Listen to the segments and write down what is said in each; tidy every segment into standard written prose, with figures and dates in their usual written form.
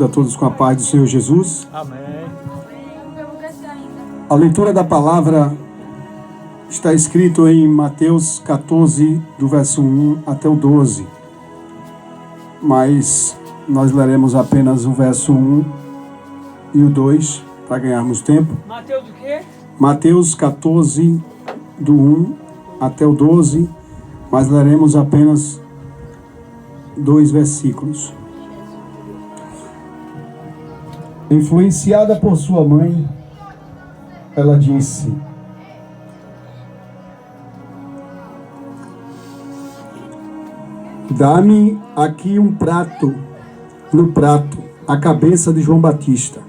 A todos com a paz do Senhor Jesus. Amém. A leitura da palavra está escrito em Mateus 14, do verso 1 até o 12. Mas nós leremos apenas o verso 1 e o 2 para ganharmos tempo. Mateus o quê? Mateus 14, do 1 até o 12, mas leremos apenas 2 versículos. Influenciada por sua mãe, ela disse: "Dá-me aqui no prato, a cabeça de João Batista."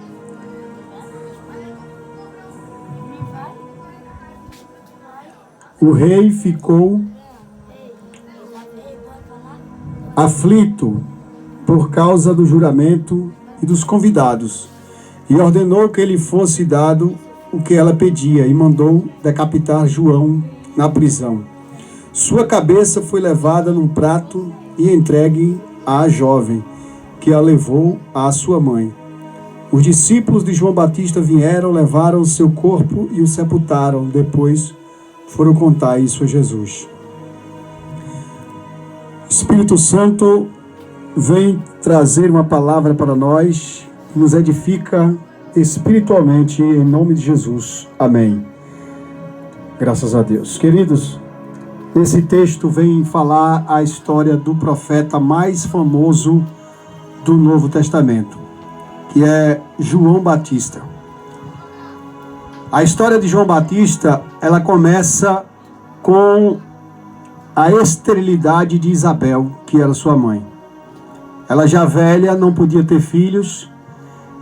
O rei ficou aflito por causa do juramento e dos convidados, e ordenou que lhe fosse dado o que ela pedia, e mandou decapitar João na prisão. Sua cabeça foi levada num prato e entregue à jovem, que a levou à sua mãe. Os discípulos de João Batista vieram, levaram o seu corpo e o sepultaram. Depois foram contar isso a Jesus. Espírito Santo vem trazer uma palavra para nós, nos edifica espiritualmente, em nome de Jesus. Amém. Graças a Deus. Queridos, esse texto vem falar a história do profeta mais famoso do Novo Testamento, que é João Batista. A história de João Batista, ela começa com a esterilidade de Isabel, que era sua mãe. Ela já velha, não podia ter filhos,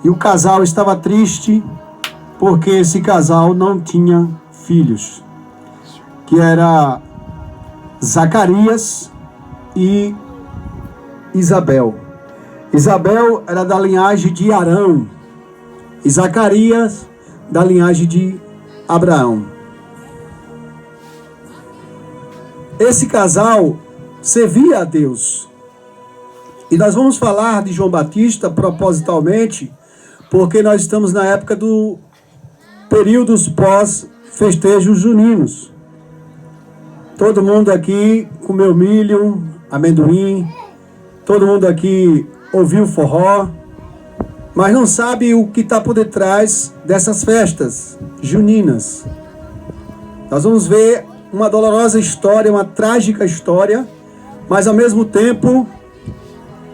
e o casal estava triste porque esse casal não tinha filhos, que era Zacarias e Isabel. Isabel era da linhagem de Arão e Zacarias da linhagem de Abraão. Esse casal servia a Deus. E nós vamos falar de João Batista propositalmente, porque nós estamos na época do períodos pós-festejos juninos. Todo mundo aqui comeu milho, amendoim, todo mundo aqui ouviu forró, mas não sabe o que está por detrás dessas festas juninas. Nós vamos ver uma dolorosa história, uma trágica história, mas ao mesmo tempo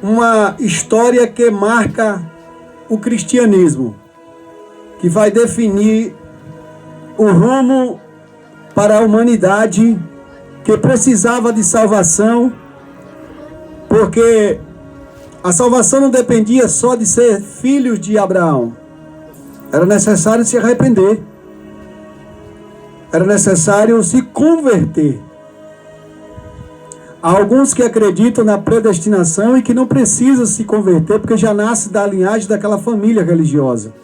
uma história que marca o cristianismo, que vai definir o rumo para a humanidade que precisava de salvação, porque a salvação não dependia só de ser filhos de Abraão. Era necessário se arrepender. Era necessário se converter. Há alguns que acreditam na predestinação e que não precisam se converter porque já nasce da linhagem daquela família religiosa.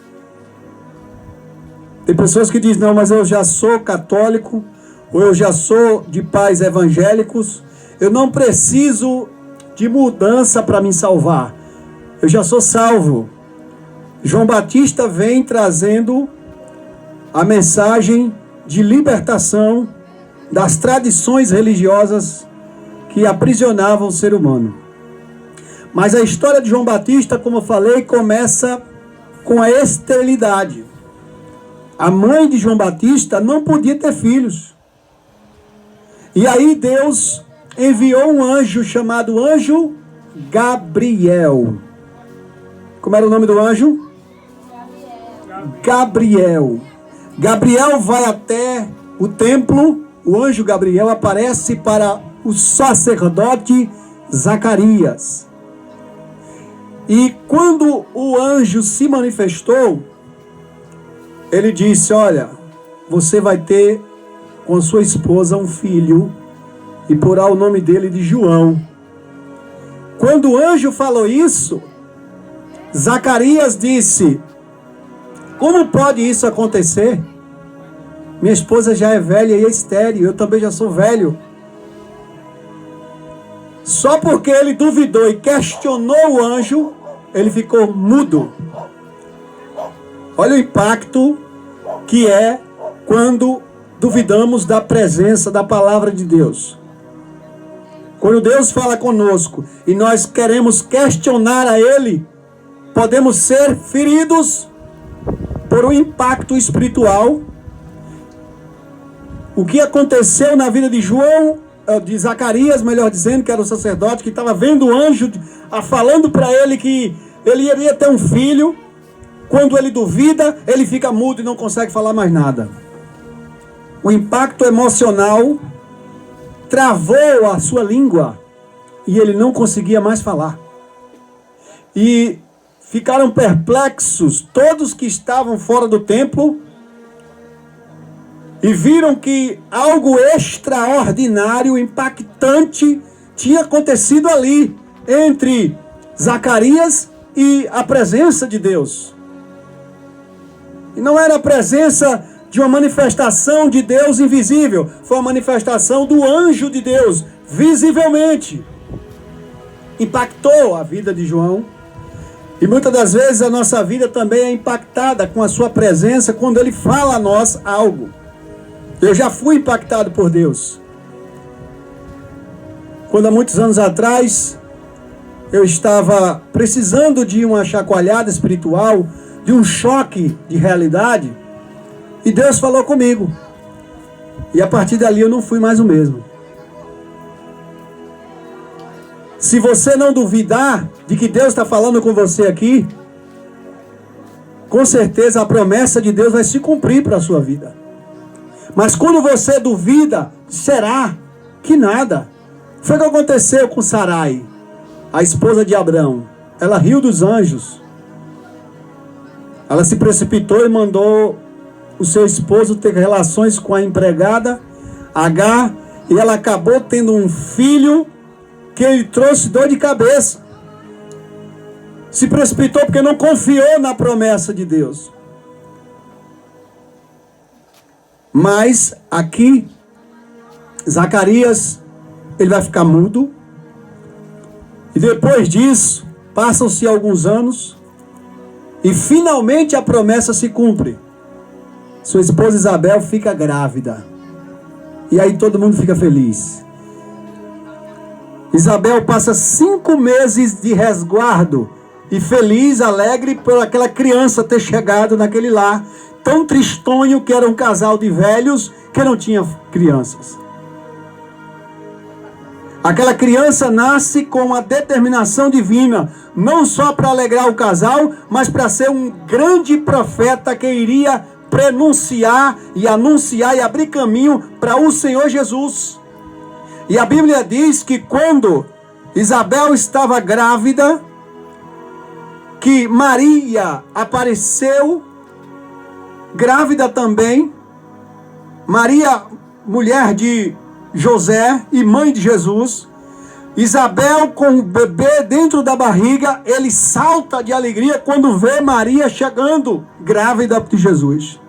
Tem pessoas que dizem: não, mas eu já sou católico, ou eu já sou de pais evangélicos, eu não preciso de mudança para me salvar, eu já sou salvo. João Batista vem trazendo a mensagem de libertação das tradições religiosas que aprisionavam o ser humano. Mas a história de João Batista, como eu falei, começa com a esterilidade. A mãe de João Batista não podia ter filhos. E aí Deus enviou um anjo chamado anjo Gabriel. Como era o nome do anjo? Gabriel. Gabriel vai até o templo. O anjo Gabriel aparece para o sacerdote Zacarias. E quando o anjo se manifestou, ele disse: olha, você vai ter com sua esposa um filho, e porá o nome dele de João. Quando o anjo falou isso, Zacarias disse: como pode isso acontecer? Minha esposa já é velha e é estéril, eu também já sou velho. Só porque ele duvidou e questionou o anjo, ele ficou mudo. Olha o impacto que é quando duvidamos da presença da palavra de Deus. Quando Deus fala conosco e nós queremos questionar a Ele, podemos ser feridos por um impacto espiritual. O que aconteceu na vida de Zacarias, melhor dizendo, que era o sacerdote, que estava vendo o anjo falando para ele que ele iria ter um filho. Quando ele duvida, ele fica mudo e não consegue falar mais nada. O impacto emocional travou a sua língua e ele não conseguia mais falar. E ficaram perplexos todos que estavam fora do templo e viram que algo extraordinário, impactante, tinha acontecido ali, entre Zacarias e a presença de Deus. E não era a presença de uma manifestação de Deus invisível, foi a manifestação do anjo de Deus, visivelmente. Impactou a vida de João. E muitas das vezes a nossa vida também é impactada com a sua presença quando ele fala a nós algo. Eu já fui impactado por Deus. Quando há muitos anos atrás, eu estava precisando de uma chacoalhada espiritual, de um choque de realidade, e Deus falou comigo. E a partir dali eu não fui mais o mesmo. Se você não duvidar de que Deus está falando com você aqui, com certeza a promessa de Deus vai se cumprir para a sua vida. Mas quando você duvida, será que nada? Foi o que aconteceu com Sarai, a esposa de Abrão. Ela riu dos anjos. Ela se precipitou e mandou o seu esposo ter relações com a empregada, Agar, e ela acabou tendo um filho que lhe trouxe dor de cabeça. Se precipitou porque não confiou na promessa de Deus. Mas aqui, Zacarias, ele vai ficar mudo. E depois disso, passam-se alguns anos. E finalmente a promessa se cumpre. Sua esposa Isabel fica grávida. E aí todo mundo fica feliz. Isabel passa 5 meses de resguardo. E feliz, alegre por aquela criança ter chegado naquele lar. Tão tristonho que era um casal de velhos que não tinha crianças. Aquela criança nasce com uma determinação divina, não só para alegrar o casal, mas para ser um grande profeta que iria prenunciar e anunciar e abrir caminho para o Senhor Jesus. E a Bíblia diz que quando Isabel estava grávida, que Maria apareceu grávida também. Maria, mulher de José e mãe de Jesus. Isabel com o bebê dentro da barriga, ele salta de alegria quando vê Maria chegando grávida de Jesus.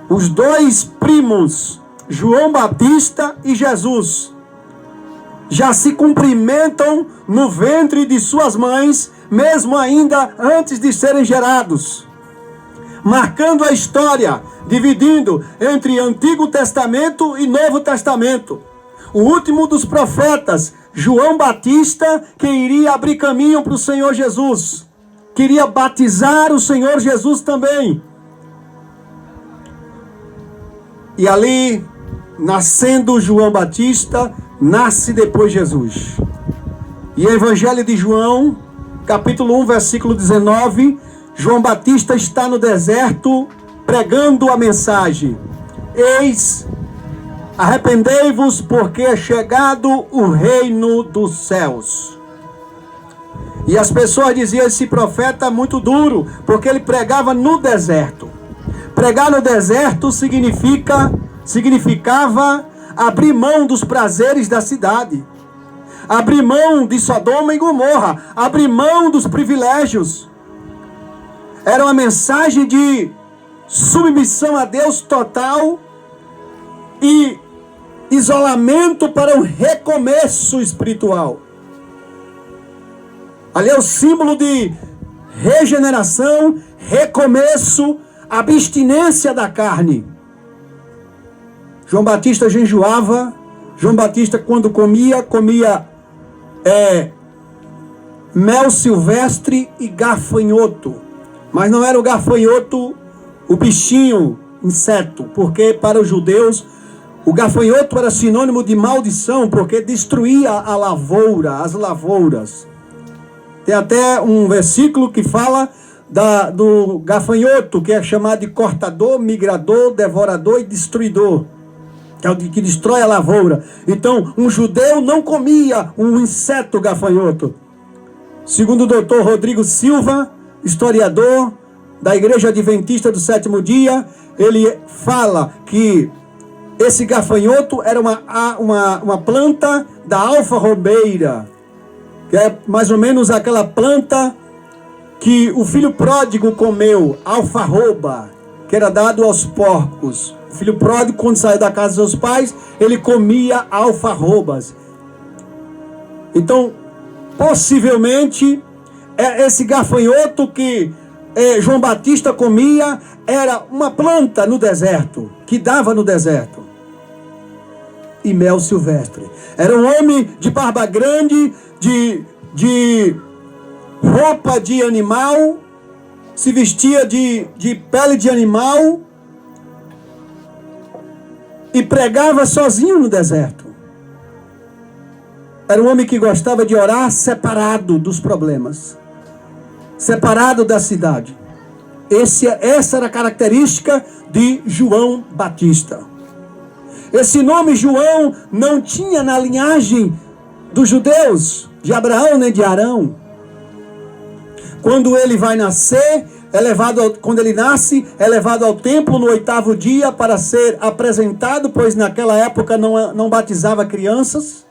Os dois primos, João Batista e Jesus, já se cumprimentam no ventre de suas mães, mesmo ainda antes de serem gerados. Marcando a história, dividindo entre Antigo Testamento e Novo Testamento. O último dos profetas, João Batista, que iria abrir caminho para o Senhor Jesus. Queria batizar o Senhor Jesus também. E ali, nascendo João Batista, nasce depois Jesus. E o Evangelho de João, capítulo 1, versículo 19... João Batista está no deserto pregando a mensagem: eis, arrependei-vos, porque é chegado o reino dos céus. E as pessoas diziam: esse profeta é muito duro, porque ele pregava no deserto. Pregar no deserto significava abrir mão dos prazeres da cidade, abrir mão de Sodoma e Gomorra, abrir mão dos privilégios. Era uma mensagem de submissão a Deus total e isolamento para um recomeço espiritual. Ali é o símbolo de regeneração, recomeço, abstinência da carne. João Batista jejuava. João Batista, quando comia mel silvestre e gafanhoto. Mas não era o gafanhoto, o bichinho, inseto, porque para os judeus o gafanhoto era sinônimo de maldição, porque destruía a lavoura, as lavouras. Tem até um versículo que fala do gafanhoto, que é chamado de cortador, migrador, devorador e destruidor, que é o que destrói a lavoura. Então, um judeu não comia um inseto gafanhoto. Segundo o doutor Rodrigo Silva, historiador da Igreja Adventista do Sétimo Dia, ele fala que esse gafanhoto era uma planta da alfarrobeira, que é mais ou menos aquela planta que o filho pródigo comeu, alfarroba, que era dado aos porcos. O filho pródigo, quando saiu da casa dos seus pais, ele comia alfarrobas. Então, possivelmente, esse gafanhoto que João Batista comia era uma planta no deserto, que dava no deserto. E mel silvestre. Era um homem de barba grande, de roupa de animal, se vestia de pele de animal e pregava sozinho no deserto. Era um homem que gostava de orar separado dos problemas, separado da cidade. Essa era a característica de João Batista. Esse nome João não tinha na linhagem dos judeus, de Abraão nem de Arão. Quando ele vai nascer, quando ele nasce, é levado ao templo no 8º dia para ser apresentado, pois naquela época não batizava crianças.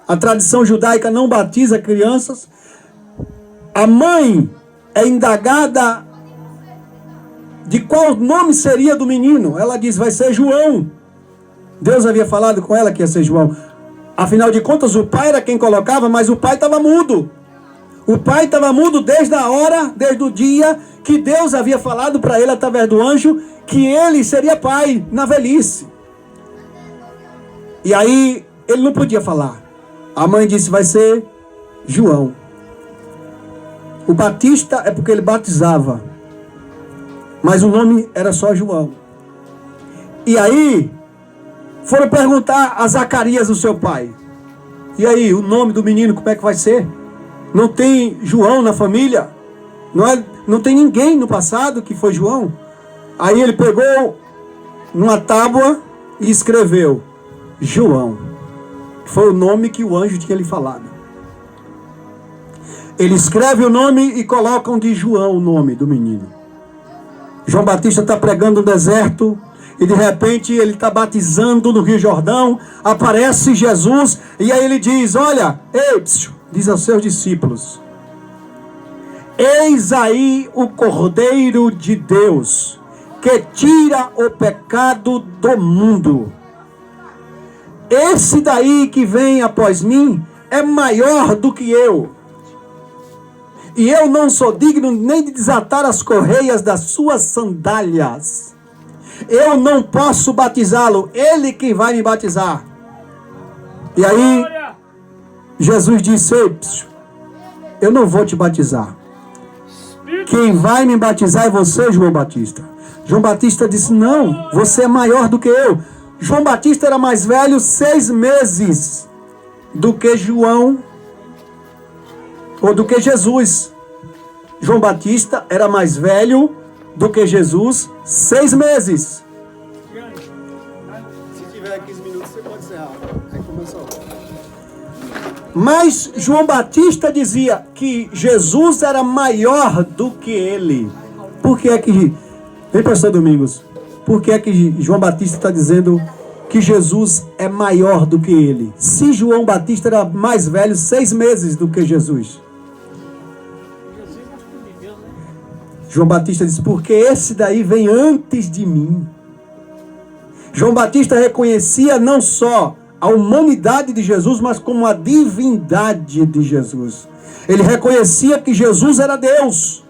A tradição judaica não batiza crianças. A mãe é indagada de qual nome seria do menino. Ela diz, vai ser João. Deus havia falado com ela que ia ser João. Afinal de contas, o pai era quem colocava, mas o pai estava mudo. O pai estava mudo desde o dia que Deus havia falado para ele através do anjo que ele seria pai na velhice. E aí ele não podia falar. A mãe disse, vai ser João. O Batista é porque ele batizava, mas o nome era só João. E aí foram perguntar a Zacarias, o seu pai. E aí, o nome do menino, como é que vai ser? Não tem João na família? Não tem ninguém no passado que foi João? Aí ele pegou numa tábua e escreveu João. Foi o nome que o anjo tinha lhe falado. Ele escreve o nome e colocam de João o nome do menino. João Batista está pregando no deserto. E de repente ele está batizando no Rio Jordão, aparece Jesus, e aí ele diz, olha, diz aos seus discípulos, eis aí o Cordeiro de Deus, que tira o pecado do mundo. Esse daí que vem após mim é maior do que eu. E eu não sou digno nem de desatar as correias das suas sandálias. Eu não posso batizá-lo, ele que vai me batizar. E aí, Jesus disse, eu não vou te batizar. Quem vai me batizar é você, João Batista. João Batista disse, não, você é maior do que eu. João Batista era mais velho 6 meses do que João, ou do que Jesus. João Batista era mais velho do que Jesus 6 meses. Se tiver 15 minutos, você pode encerrar. Aí começou. Mas João Batista dizia que Jesus era maior do que ele. Por que é que... Vem, pastor Domingos. Por que é que João Batista está dizendo que Jesus é maior do que ele? Se João Batista era mais velho 6 meses do que Jesus. João Batista disse, porque esse daí vem antes de mim. João Batista reconhecia não só a humanidade de Jesus, mas como a divindade de Jesus. Ele reconhecia que Jesus era Deus.